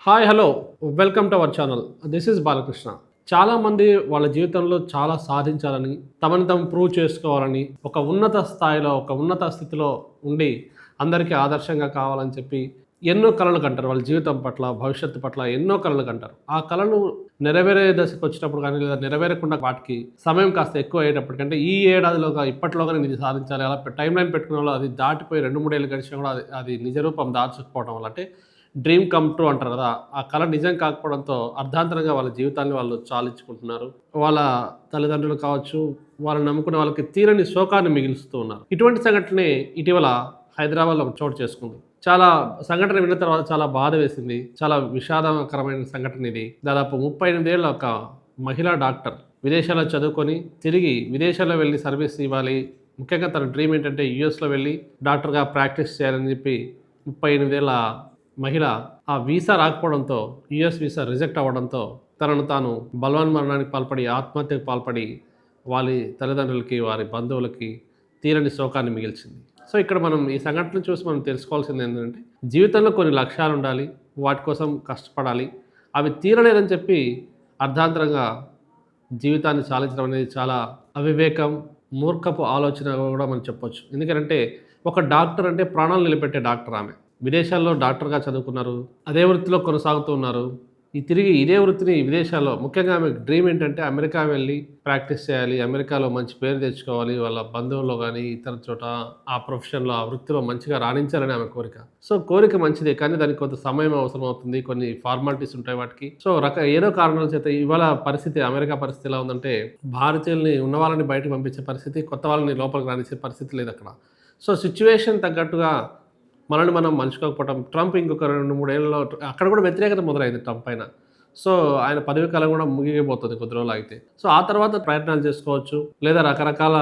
Hi hello welcome to our channel. This is Balakrishna. చాలామంది వాళ్ళ జీవితంలో చాలా సాధించాలని, తమని తాము ప్రూవ్ చేసుకోవాలని, ఒక ఉన్నత స్థాయిలో, ఒక ఉన్నత స్థితిలో ఉండి అందరికీ ఆదర్శంగా కావాలని చెప్పి ఎన్నో కలలు కంటారు. వాళ్ళ జీవితం పట్ల, భవిష్యత్తు పట్ల ఎన్నో కలలు కంటారు. ఆ కలలు నెరవేరే దశకు వచ్చినప్పుడు కానీ, లేదా నెరవేరకుండా వాటికి సమయం కాస్త ఎక్కువ అయ్యేటప్పటికంటే ఈ ఏడాదిలోగా ఇప్పట్లోగా నేను ఇది సాధించాలి, అలా టైం లైన్ పెట్టుకున్న వాళ్ళు అది దాటిపోయి 2-3 ఏళ్ళు గడిచినా కూడా అది అది నిజ రూపం దాల్చకపోవడం వల్ల, అంటే డ్రీమ్ కమ్ ట్రూ అంటారు కదా, ఆ కళ నిజం కాకపోవడంతో అర్ధాంతరంగా వాళ్ళ జీవితాన్ని వాళ్ళు చాలించుకుంటున్నారు. వాళ్ళ తల్లిదండ్రులు కావచ్చు, వాళ్ళని నమ్ముకునే వాళ్ళకి తీరని శోకాన్ని మిగిలిస్తూ ఉన్నారు. ఇటువంటి సంఘటనే ఇటీవల హైదరాబాద్లో ఒక చోటు చేసుకుంది. చాలా సంఘటన విన్న తర్వాత చాలా బాధ వేసింది. చాలా విషాదకరమైన సంఘటన ఇది. దాదాపు 38 ఏళ్ళ ఒక మహిళా డాక్టర్ విదేశాల్లో చదువుకొని తిరిగి విదేశాల్లో వెళ్ళి సర్వీస్ ఇవ్వాలి. ముఖ్యంగా తన డ్రీమ్ ఏంటంటే యూఎస్లో వెళ్ళి డాక్టర్గా ప్రాక్టీస్ చేయాలని చెప్పి 38 ఏళ్ళ మహిళ ఆ వీసా రాకపోవడంతో, యుఎస్ వీసా రిజెక్ట్ అవ్వడంతో తనను తాను బలవన్మరణానికి పాల్పడి, ఆత్మహత్యకు పాల్పడి వాళ్ళ తల్లిదండ్రులకి, వారి బంధువులకి తీరని శోకాన్ని మిగిల్చింది. సో ఇక్కడ మనం ఈ సంఘటన చూసి మనం తెలుసుకోవాల్సింది ఏంటంటే, జీవితంలో కొన్ని లక్ష్యాలు ఉండాలి, వాటి కోసం కష్టపడాలి. అవి తీరలేదని చెప్పి అర్ధాంతరంగా జీవితాన్ని చాలించడం అనేది చాలా అవివేకం, మూర్ఖపు ఆలోచన కూడా మనం చెప్పొచ్చు. ఎందుకంటే ఒక డాక్టర్ అంటే ప్రాణాలు నిలబెట్టే డాక్టర్ ఆమె. విదేశాల్లో డాక్టర్గా చదువుకున్నారు, అదే వృత్తిలో కొనసాగుతూ ఉన్నారు. తిరిగి ఇదే వృత్తిని విదేశాల్లో, ముఖ్యంగా ఆమె డ్రీమ్ ఏంటంటే అమెరికా వెళ్ళి ప్రాక్టీస్ చేయాలి, అమెరికాలో మంచి పేరు తెచ్చుకోవాలి, వాళ్ళ బంధువుల్లో కానీ ఇతర చోట ఆ ప్రొఫెషన్లో, ఆ వృత్తిలో మంచిగా రాణించాలని ఆమె కోరిక. సో కోరిక మంచిదే, కానీ దానికి కొంత సమయం అవసరం అవుతుంది, కొన్ని ఫార్మాలిటీస్ ఉంటాయి వాటికి. సో ఏదో కారణాల చేత ఇవాళ పరిస్థితి, అమెరికా పరిస్థితి ఎలా ఉందంటే, భారతీయుల్ని ఉన్న వాళ్ళని బయటకు పంపించే పరిస్థితి, కొత్త వాళ్ళని లోపలికి రాణించే పరిస్థితి లేదు అక్కడ. సో సిచ్యువేషన్ తగ్గట్టుగా మనల్ని మనం మలుచుకోకపోవటం. ట్రంప్ ఇంకొక 2-3 ఏళ్ళలో అక్కడ కూడా వ్యతిరేకత మొదలైంది ట్రంప్ పైన. సో ఆయన పదవి కాలం కూడా ముగియబోతుంది కొద్ది రోజులు ఆగితే. సో ఆ తర్వాత ప్రయత్నాలు చేసుకోవచ్చు, లేదా రకరకాల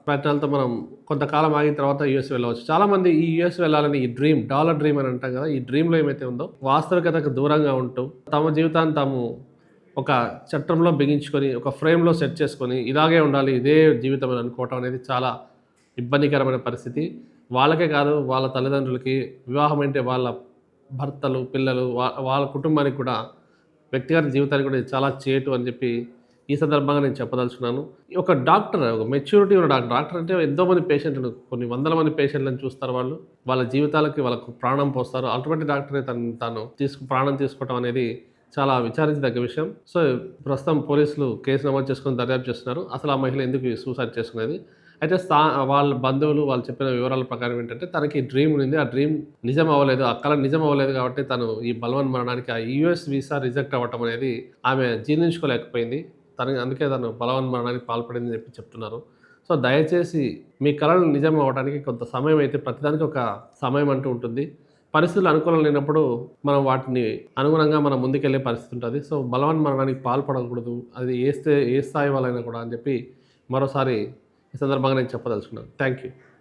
ప్రయత్నాలతో మనం కొంతకాలం ఆగిన తర్వాత యూఎస్ వెళ్ళవచ్చు. చాలామంది ఈ యూఎస్ వెళ్ళాలని, ఈ డ్రీమ్, డాలర్ డ్రీమ్ అని అంటాం కదా, ఈ డ్రీమ్లో ఏమైతే ఉందో వాస్తవికతకు దూరంగా ఉంటూ తమ జీవితాన్ని తాము ఒక చట్టంలో బిగించుకొని, ఒక ఫ్రేమ్లో సెట్ చేసుకొని ఇలాగే ఉండాలి, ఇదే జీవితం అని అనుకోవటం అనేది చాలా ఇబ్బందికరమైన పరిస్థితి. వాళ్ళకే కాదు, వాళ్ళ తల్లిదండ్రులకి, వివాహం అంటే వాళ్ళ భర్తలు, పిల్లలు, వాళ్ళ కుటుంబానికి కూడా, వ్యక్తిగత జీవితానికి కూడా చాలా చేటు అని చెప్పి ఈ సందర్భంగా నేను చెప్పదలుచుకున్నాను. ఒక డాక్టర్, ఒక మెచ్యూరిటీ ఉన్న డాక్టర్ అంటే ఎంతోమంది పేషెంట్లను, కొన్ని వందల మంది పేషెంట్లను చూస్తారు. వాళ్ళ జీవితాలకి వాళ్ళకు ప్రాణం పోస్తారు. అటువంటి డాక్టరే తాను ప్రాణం తీసుకోవటం అనేది చాలా విచారించదగ్గ విషయం. సో ప్రస్తుతం పోలీసులు కేసు నమోదు చేసుకొని దర్యాప్తు చేస్తున్నారు. అసలు ఆ మహిళ ఎందుకు సూసైడ్ చేసుకునేది. అయితే వాళ్ళ బంధువులు వాళ్ళు చెప్పిన వివరాల ప్రకారం ఏంటంటే, తనకి డ్రీమ్ ఉంది, ఆ డ్రీమ్ నిజం అవ్వలేదు, ఆ కళ నిజం అవ్వలేదు కాబట్టి తను ఈ బలవన్మరణానికి, ఆ యూఎస్ వీసా రిజెక్ట్ అవ్వటం అనేది ఆమె జీర్ణించుకోలేకపోయింది. అందుకే తను బలవన్మరణానికి పాల్పడిందని చెప్పి చెప్తున్నారు. సో దయచేసి మీ కళలు నిజం అవ్వడానికి కొంత సమయం, అయితే ప్రతిదానికి ఒక సమయం అంటూ ఉంటుంది. పరిస్థితులు అనుకూలం లేనప్పుడు మనం వాటిని అనుగుణంగా మనం ముందుకెళ్ళే పరిస్థితి ఉంటుంది. సో బలవన్మరణానికి పాల్పడకూడదు, అది ఏ స్థాయి వాళ్ళైనా కూడా అని చెప్పి మరోసారి ఈ సందర్భంగా నేను చెప్పదలుచుకున్నాను. Thank you.